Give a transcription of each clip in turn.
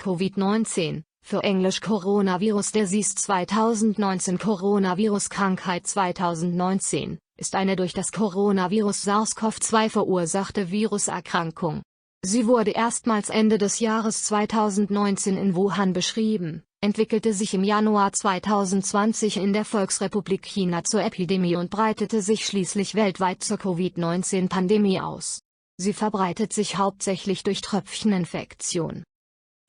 Covid-19, für englisch Coronavirus Disease 2019 Coronavirus-Krankheit 2019, ist eine durch das Coronavirus SARS-CoV-2 verursachte Viruserkrankung. Sie wurde erstmals Ende des Jahres 2019 in Wuhan beschrieben, entwickelte sich im Januar 2020 in der Volksrepublik China zur Epidemie und breitete sich schließlich weltweit zur Covid-19-Pandemie aus. Sie verbreitet sich hauptsächlich durch Tröpfcheninfektion.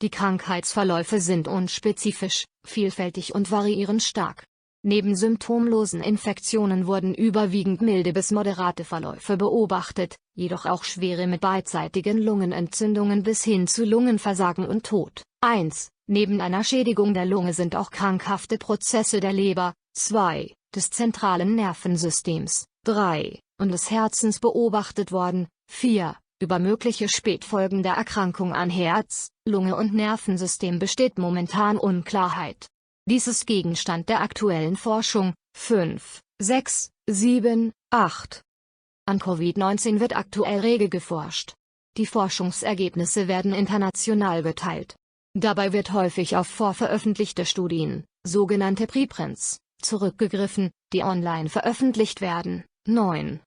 Die Krankheitsverläufe sind unspezifisch, vielfältig und variieren stark. Neben symptomlosen Infektionen wurden überwiegend milde bis moderate Verläufe beobachtet, jedoch auch schwere mit beidseitigen Lungenentzündungen bis hin zu Lungenversagen und Tod. 1. Neben einer Schädigung der Lunge sind auch krankhafte Prozesse der Leber, 2. des zentralen Nervensystems, 3. und des Herzens beobachtet worden, 4. Über mögliche Spätfolgen der Erkrankung an Herz, Lunge und Nervensystem besteht momentan Unklarheit. Dies ist Gegenstand der aktuellen Forschung. 5, 6, 7, 8. An Covid-19 wird aktuell rege geforscht. Die Forschungsergebnisse werden international geteilt. Dabei wird häufig auf vorveröffentlichte Studien, sogenannte Preprints, zurückgegriffen, die online veröffentlicht werden. 9.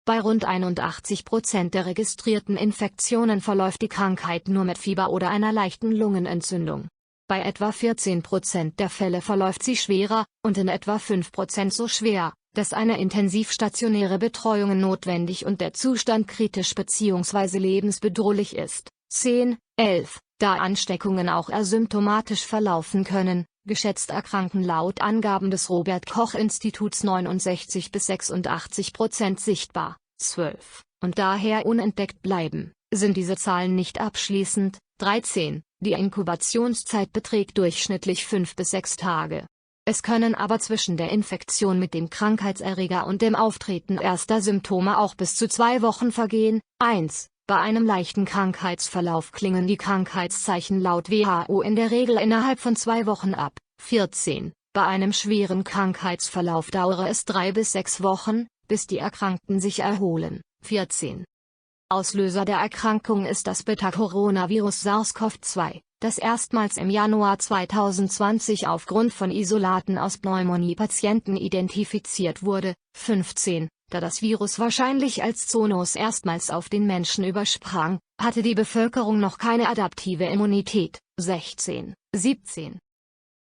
Bei rund 81% der registrierten Infektionen verläuft die Krankheit nur mit Fieber oder einer leichten Lungenentzündung. Bei etwa 14% der Fälle verläuft sie schwerer, und in etwa 5% so schwer, dass eine intensivstationäre Betreuung notwendig und der Zustand kritisch bzw. lebensbedrohlich ist. 10, 11. Da Ansteckungen auch asymptomatisch verlaufen können, geschätzt erkranken laut Angaben des Robert-Koch-Instituts 69 bis 86% sichtbar. 12. Und daher unentdeckt bleiben, sind diese Zahlen nicht abschließend. 13. Die Inkubationszeit beträgt durchschnittlich 5 bis 6 Tage. Es können aber zwischen der Infektion mit dem Krankheitserreger und dem Auftreten erster Symptome auch bis zu 2 Wochen vergehen. 1. Bei einem leichten Krankheitsverlauf klingen die Krankheitszeichen laut WHO in der Regel innerhalb von 2 Wochen ab. 14. Bei einem schweren Krankheitsverlauf dauere es 3 bis 6 Wochen, bis die Erkrankten sich erholen. 14. Auslöser der Erkrankung ist das Beta-Coronavirus SARS-CoV-2, das erstmals im Januar 2020 aufgrund von Isolaten aus Pneumonie-Patienten identifiziert wurde. 15. Da das Virus wahrscheinlich als Zoonos erstmals auf den Menschen übersprang, hatte die Bevölkerung noch keine adaptive Immunität. 16. 17.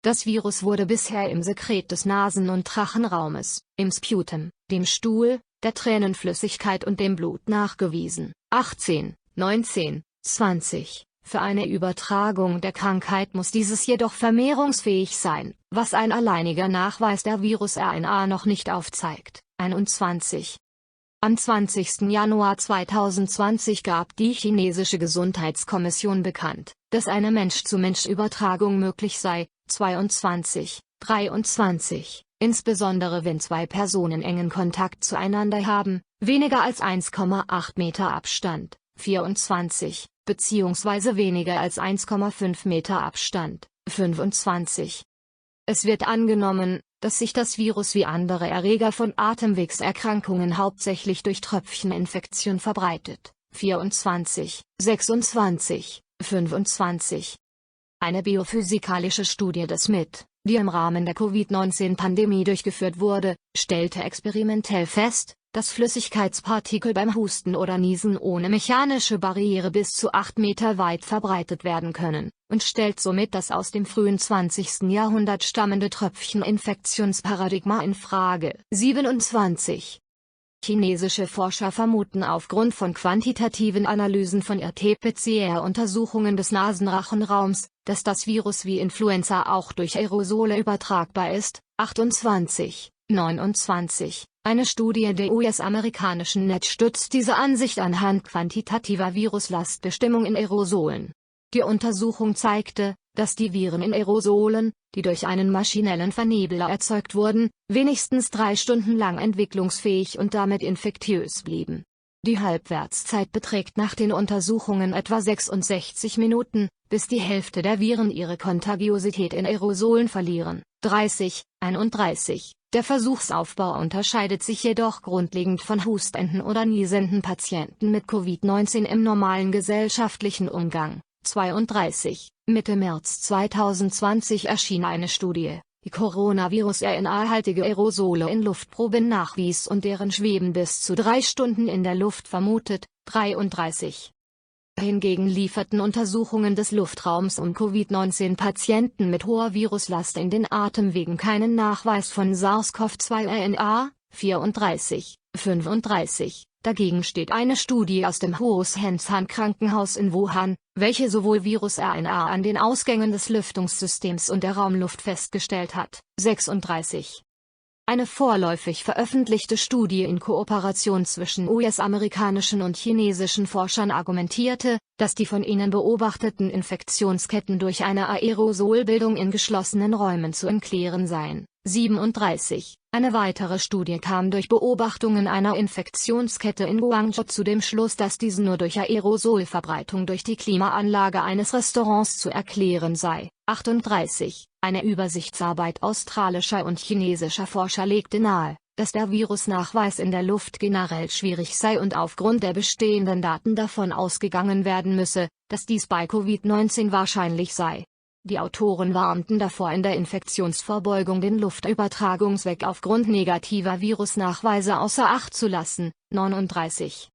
Das Virus wurde bisher im Sekret des Nasen- und Rachenraumes, im Sputum, dem Stuhl, der Tränenflüssigkeit und dem Blut nachgewiesen. 18, 19, 20. Für eine Übertragung der Krankheit muss dieses jedoch vermehrungsfähig sein, was ein alleiniger Nachweis der Virus-RNA noch nicht aufzeigt. 21. Am 20. Januar 2020 gab die chinesische Gesundheitskommission bekannt, dass eine Mensch-zu-Mensch-Übertragung möglich sei. 22, 23. Insbesondere wenn 2 Personen engen Kontakt zueinander haben, weniger als 1,8 Meter Abstand, 24, bzw. weniger als 1,5 Meter Abstand, 25. Es wird angenommen, dass sich das Virus wie andere Erreger von Atemwegserkrankungen hauptsächlich durch Tröpfcheninfektion verbreitet. 24, 26, 25. Eine biophysikalische Studie des MIT, die im Rahmen der Covid-19-Pandemie durchgeführt wurde, stellte experimentell fest, dass Flüssigkeitspartikel beim Husten oder Niesen ohne mechanische Barriere bis zu 8 Meter weit verbreitet werden können, und stellt somit das aus dem frühen 20. Jahrhundert stammende Tröpfcheninfektionsparadigma in Frage. 27. Chinesische Forscher vermuten aufgrund von quantitativen Analysen von RT-PCR-Untersuchungen des Nasenrachenraums, dass das Virus wie Influenza auch durch Aerosole übertragbar ist. 28, 29. Eine Studie der US-amerikanischen NET stützt diese Ansicht anhand quantitativer Viruslastbestimmung in Aerosolen. Die Untersuchung zeigte, dass die Viren in Aerosolen, die durch einen maschinellen Vernebler erzeugt wurden, wenigstens 3 Stunden lang entwicklungsfähig und damit infektiös blieben. Die Halbwertszeit beträgt nach den Untersuchungen etwa 66 Minuten, bis die Hälfte der Viren ihre Kontagiosität in Aerosolen verlieren. 30, 31. Der Versuchsaufbau unterscheidet sich jedoch grundlegend von hustenden oder niesenden Patienten mit Covid-19 im normalen gesellschaftlichen Umgang. 32. Mitte März 2020 erschien eine Studie, die Coronavirus-RNA-haltige Aerosole in Luftproben nachwies und deren Schweben bis zu 3 Stunden in der Luft vermutet. 33. Hingegen lieferten Untersuchungen des Luftraums um Covid-19-Patienten mit hoher Viruslast in den Atemwegen keinen Nachweis von SARS-CoV-2-RNA. 34. 35. Dagegen steht eine Studie aus dem Wuhan-Krankenhaus in Wuhan, welche sowohl Virus-RNA an den Ausgängen des Lüftungssystems und der Raumluft festgestellt hat. 36. Eine vorläufig veröffentlichte Studie in Kooperation zwischen US-amerikanischen und chinesischen Forschern argumentierte, dass die von ihnen beobachteten Infektionsketten durch eine Aerosolbildung in geschlossenen Räumen zu erklären seien. 37. Eine weitere Studie kam durch Beobachtungen einer Infektionskette in Guangzhou zu dem Schluss, dass diese nur durch Aerosolverbreitung durch die Klimaanlage eines Restaurants zu erklären sei. 38. Eine Übersichtsarbeit australischer und chinesischer Forscher legte nahe, dass der Virusnachweis in der Luft generell schwierig sei und aufgrund der bestehenden Daten davon ausgegangen werden müsse, dass dies bei Covid-19 wahrscheinlich sei. Die Autoren warnten davor, in der Infektionsvorbeugung den Luftübertragungsweg aufgrund negativer Virusnachweise außer Acht zu lassen. 39.